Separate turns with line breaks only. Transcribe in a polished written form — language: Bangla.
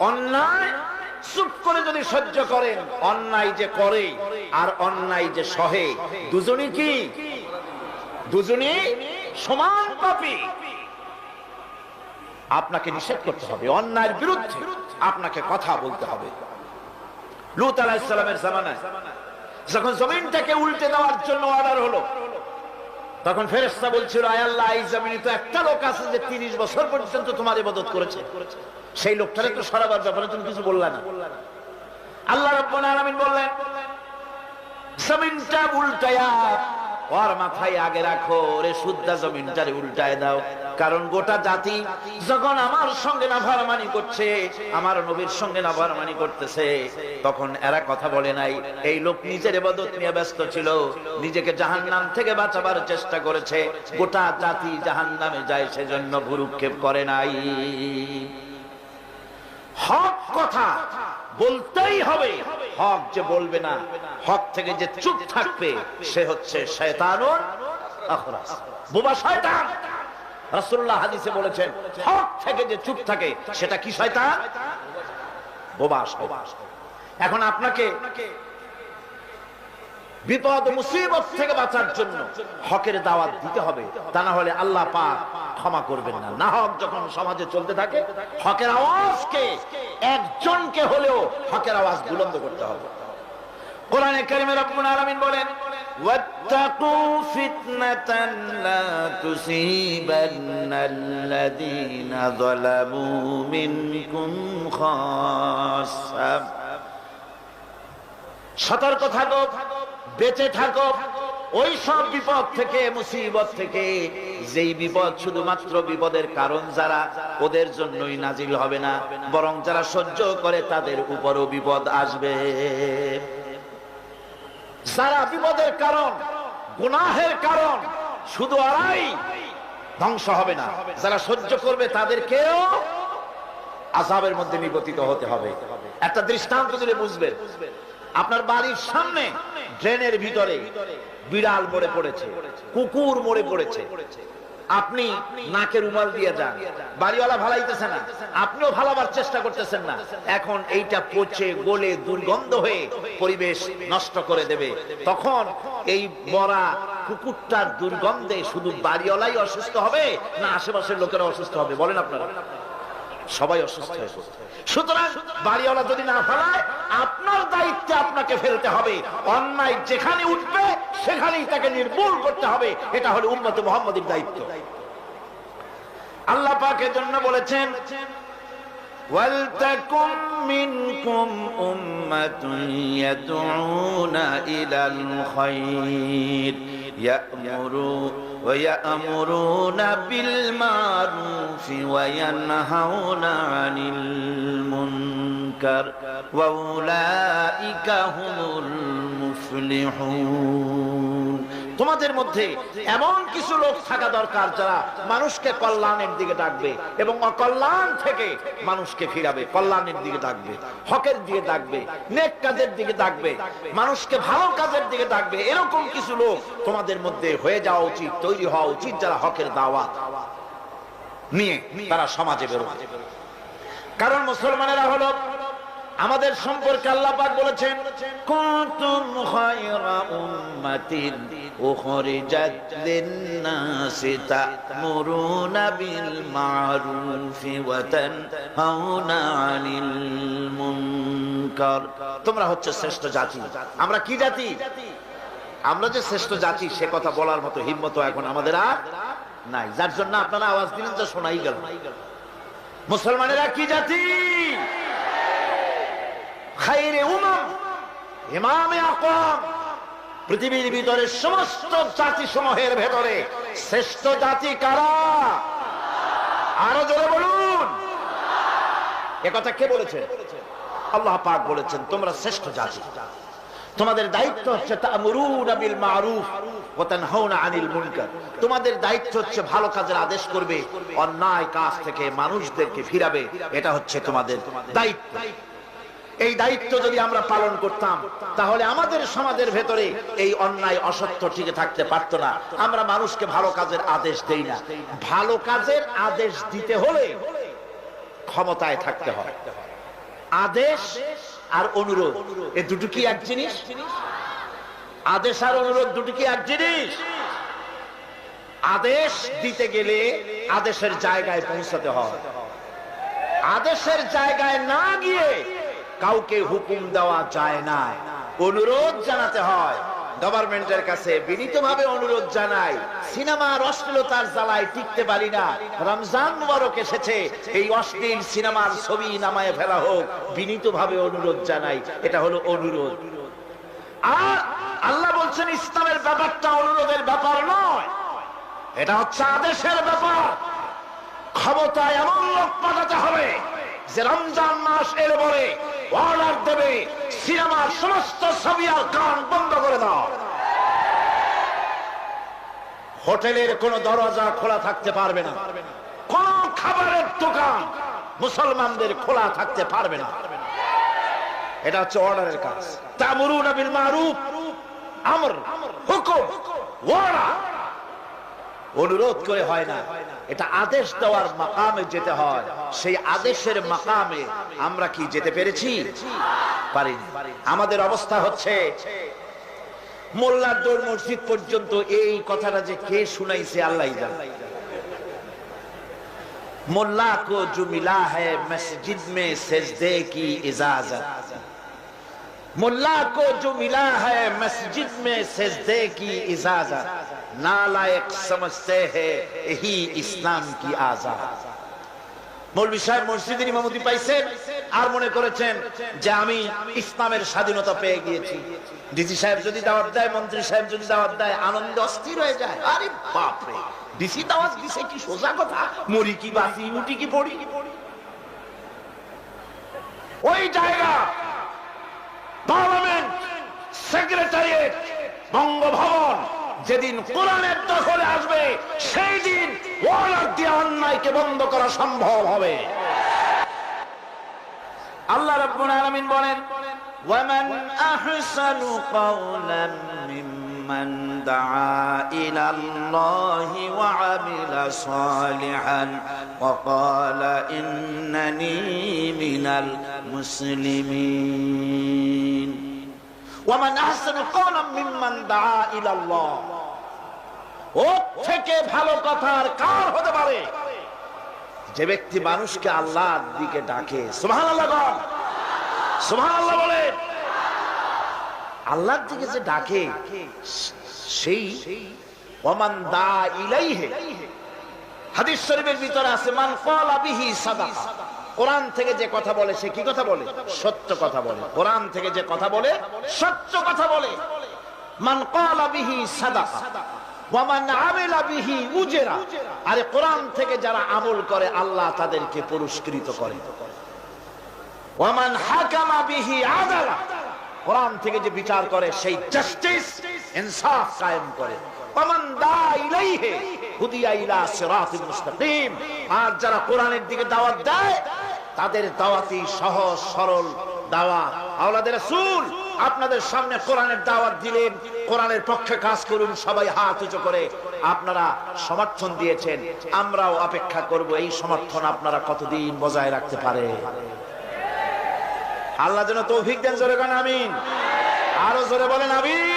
অন্যায় চুপ করে যদি সহ্য করেন, অন্যায় যে করে আর অন্যায় যে সহে, দুজনই কি? দুজনই সমান পাপী। আপনাকে নিষেধ করতে হবে, অন্যায়ের বিরুদ্ধে আপনাকে কথা বলতে হবে। লূত আলাইহিস সালামের জামানায় যখন জমিনটাকে উল্টে দেওয়ার জন্য অর্ডার হলো, তখন ফেরেশতা বলছিল, আয় আল্লাহ, এই জমিনে তো একটা লোক আছে যে 30 বছর পর্যন্ত তোমার ইবাদত করেছে, সেই লোকটারে তো সরাবার ব্যাপারে তুমি কিছু বললা না। আল্লাহ রাব্বুল আলামিন বললেন, জমিনটা উল্টায়া ওর মাথায় আগে রাখো, রে শুদ্ধা জমিনটারে উল্টায় দাও। কারণ গোটা জাতি যখন আমার সঙ্গে নাফরমানি করছে, আমার নবীর সঙ্গে নাফরমানি করতেছে, তখন এরা কথা বলে নাই। এই লোক নিজের ইবাদত নিয়ে ব্যস্ত ছিল, নিজেকে জাহান্নাম থেকে বাঁচাবার চেষ্টা করেছে। গোটা জাতি জাহান্নামে যায়, সেজন্য ভুরুক্ষেপ করে নাই। হক কথা বলতেই হবে। হক যে বলবে না, হক থেকে যে চুপ থাকবে, সে হচ্ছে শয়তানুন আখরাস, বোবা শয়তান। রাসূলুল্লাহ হাদিসে বলেছেন, হক থেকে যে চুপ থাকে সেটা কি? শয়তান, বোবা শয়তান। এখন আপনাকে বিপদ মুসিবত থেকে বাঁচার জন্য হকের দাওয়াত দিতে হবে, তা না হলে আল্লাহ পাক ক্ষমা করবেন না। না হক যখন সমাজে চলতে থাকে, হকের আওয়াজকে, একজনকে হলেও হকের আওয়াজ বুলন্দ করতে হবে। কোরআনে কারিমে রব্বুল আলামিন বলেন, ওয়াত্তাকু ফিতনাতান লা তুসিবান্নাল্লাযীনা যালামু মিনকুম খাসসা। সতর্ক থাকো, বেঁচে থাকো ওই সব বিপদ থেকে, মুসিবত থেকে, যেই বিপদ শুধুমাত্র বিপদের কারণ যারা, ওদের জন্যই নাজিল হবে না, বরং যারা সহ্য করে তাদের উপরও বিপদ আসবে। যারা বিপদের কারণ, গুনাহের কারণ, শুধু ওরাই ধ্বংস হবে না, যারা সহ্য করবে তাদেরকেও আযাবের মধ্যে নিপতিত হতে হবে। একটা দৃষ্টান্ত দিলে বুঝবেন। আপনার বাড়ির সামনে ড্রেনের ভিতরে বিড়াল মরে পড়েছে, কুকুর মরে পড়েছে, আপনি নাকে রুমাল দিয়ে যান, বাড়িওয়ালা ভালাইতেছে না, আপনিও ভালাবার চেষ্টা করতেছেন না। এখন এইটা পচে গলে দুর্গন্ধ হয়ে পরিবেশ নষ্ট করে দেবে। তখন এই মরা কুকুরটার দুর্গন্ধে শুধু বাড়িওয়ালাই অসুস্থ হবে না আশেপাশের লোকেরা অসুস্থ হবে? বলেন আপনারা, সবাই অসুস্থ হয়ে পড়বে। সুতরাং বাড়িওয়ালা যদি না ফেলায়, আপনার দায়িত্বে আপনাকে ফেলতে হবে। অন্যায় যেখানে উঠবে সেখানেই তাকে নির্মূল করতে হবে। এটা হলো উম্মতে মুহাম্মাদীর দায়িত্ব। আল্লাহ পাক এর জন্য বলেছেন, ওয়ালতাকুম মিনকুম উম্মাতুন ইয়াদউনা ইলাল খায়র ويأمرون بالمعروف وينهون عن المنكر وأولئك هم المفلحون। তোমাদের মধ্যে এমন কিছু লোক থাকা দরকার যারা মানুষকে কল্যাণের দিকে ডাকবে এবং অকল্যাণ থেকে মানুষকে ফিরাবে, কল্যাণের দিকে ডাকবে, হকের দিকে ডাকবে, নেক কাজের দিকে ডাকবে, মানুষকে ভালো কাজের দিকে ডাকবে। এরকম কিছু লোক তোমাদের মধ্যে হয়ে যাওয়া উচিত, তৈরি হওয়া উচিত, যারা হকের দাওয়াত নিয়ে তারা সমাজে বেরোবে। কারণ মুসলমানেরা হলো, আমাদের সম্পর্কে আল্লাহ পাক বলেছেন, কুনতুম খায়রা উম্মাতিন উখরিজাত লিন-নাসি তা'মুরুনা বিল মা'রুফি ওয়া তানহাউনা আনিল মুনকার। তোমরা হচ্ছে শ্রেষ্ঠ জাতি। আমরা কি জাতি? আমরা যে শ্রেষ্ঠ জাতি সে কথা বলার মতো হিম্মত এখন আমাদের আর নাই, যার জন্য আপনারা আওয়াজ দিলেন, যা শোনাই গেল। মুসলমানেরা কি জাতি? খায়রে উম্মাহ, ইমামে আকওয়াম। পৃথিবীর ভিতরে সমস্ত জাতি সমূহের ভেতরে শ্রেষ্ঠ জাতি কারা? আরো জোরে বলুন। একথা কে বলেছে? আল্লাহ পাক বলেছেন, তোমরা শ্রেষ্ঠ জাতি। তোমাদের দায়িত্ব হচ্ছে তা'মুরুনা বিল মা'রুফ ওয়া তানহাউনা আনিল মুনকার। তোমাদের দায়িত্ব হচ্ছে ভালো কাজের আদেশ করবে, অন্যায় কাজ থেকে মানুষদেরকে ফিরাবে। এটা হচ্ছে তোমাদের দায়িত্ব। এই দায়িত্ব যদি আমরা পালন করতাম, তাহলে আমাদের সমাজের ভেতরে এই অন্যায় অসত্য টিকে থাকতে পারত না। আমরা মানুষকে ভালো কাজের আদেশ দেই না। ভালো কাজের আদেশ দিতে হলে ক্ষমতায় থাকতে হয়। আদেশ আর অনুরোধ, এই দুটো কি এক জিনিস? আদেশ আর অনুরোধ দুটো কি এক জিনিস? আদেশ দিতে গেলে আদেশের জায়গায় পৌঁছাতে হয়, আদেশের জায়গায় না গিয়ে কাউকে হুকুম দেওয়া যায় না, অনুরোধ জানাতে হয়। গভর্নমেন্টের কাছে বিনীতভাবে অনুরোধ জানাই, সিনেমার অশ্লীলতার জ্বালায় টিকতে পারি না, রমজান মুবারক এসেছে, এই অশ্লীল সিনেমার ছবি নামায় ফেলা হোক, বিনীতভাবে অনুরোধ জানাই। এটা হলো অনুরোধ। আর আল্লাহ বলছেন ইসলামের ব্যাপারটা অনুরোধের ব্যাপার নয়, এটা হচ্ছে আদেশের ব্যাপার। ক্ষমতায় এমন লোক পাঠাতে হবে যে রমজান মাস এলে বলে অর্ডার দেবে সিনেমার সমস্ত ছবি আর গান বন্ধ করে দাও। হোটেলের কোনো দরজা খোলা থাকতে পারবে না, কোন খাবারের দোকান মুসলমানদের খোলা থাকতে পারবে না। এটা হচ্ছে অর্ডারের কাজ। তা'মুরুনা বিল মারুফ, আমর, হুকুম, ওয়াদা। অনুরোধ করে হয় না, এটা আদেশ দেওয়ার মাকামে যেতে হয়। সেই আদেশের মাকামে আমরা কি যেতে পেরেছি? পারিনি। আমাদের অবস্থা হচ্ছে মোল্লার দৌড় মসজিদ পর্যন্ত। এই কথাটা যে কে শুনাইছে আল্লাহই জানে। মোল্লা কো জো মিলা হ্যায় মসজিদ মে সেজদে কি ইজাজত, मुल्ला को जो मिला है मस्जिद में सजदे की इजाजत, नालायक समझते हैं यही इस्लाम की आजाद। মৌলভী সাহেব মসজিদের ইমামতি পাইছেন আর মনে করেছেন যে আমি ইসলামের স্বাধীনতা পেয়ে গিয়েছি। ডিসি সাহেব যদি দাওয়াত দেয়, মন্ত্রী সাহেব যদি দাওয়াত দেয়, আনন্দ অস্থির হয়ে যায়। আরে বাপ রে, ডিসি দাওয়াত দিছে, কি সোজা কথা, মরি কি বাঁচি, উঠি কি পড়ি। ওই জায়গা পার্লামেন্ট, সেক্রেটারিয়েট, বঙ্গভবন যেদিন কোরআনের দখলে আসবে, সেই দিন ওয়ালাদ দিয়ে অন্যায়কে বন্ধ করা সম্ভব হবে। আল্লাহ রাব্বুল আলামিন বলেন, ওয়ামান আহসানু কাওলান মিম্মান দাআ ইলাল্লাহি ওয়া আমিলা সালিহান ওয়া ক্বালা ইন্নানী মিনাল মুসলিমিন। ওয়ামান আহসানু কাওলান মিম্মান দাআ ইলাল্লাহ, ওর থেকে ভালো কথা আর কার হতে পারে? যে ব্যক্তি মানুষকে আল্লাহর দিকে ডাকে। সুবহানাল্লাহ বলেন, সুবহানাল্লাহ বলেন। আল্লাহর দিকে যে ডাকে সেই ওয়ামান দা ইলাইহি, হাদিস শরীফের ভিতরে আছে মান ক্বালা বিহি সাদাকা। কোরআন থেকে যে কথা বলে সে কি কথা বলে? সত্য কথা বলে। কোরআন থেকে যে কথা বলে সত্য কথা বলে। মান ক্বালা বিহি সাদাকা ওয়া মান আমিলা বিহি উজরা। আরে কোরআন থেকে যারা আমল করে আল্লাহ তাদেরকে পুরস্কৃত করে। ওয়া মান হাকামা বিহি আদালা, কোরআন থেকে যে বিচার করে সেই জাস্টিস, ইনসাফ কায়েম করে। ওয়া মান দা ইলাইহি হুদিয়া ইলা সিরাতিল মুস্তাকিম। আর যারা কোরআনের দিকে দাওয়াত দেয় তাদের দাওয়াতি সহজ সরল দাওয়াত। আওলাদে রাসূল আপনাদের সামনে কোরআনের দাওয়াত দিলেন, কোরআনের পক্ষে কাজ করুন, সবাই হাত উঁচু করে আপনারা সমর্থন দিয়েছেন। আমরাও অপেক্ষা করব এই সমর্থন আপনারা কতদিন বজায় রাখতে পারে। আল্লাহ যেন তৌফিক দেন। জোরে বলেন আমিন, আরো জোরে বলেন আমিন।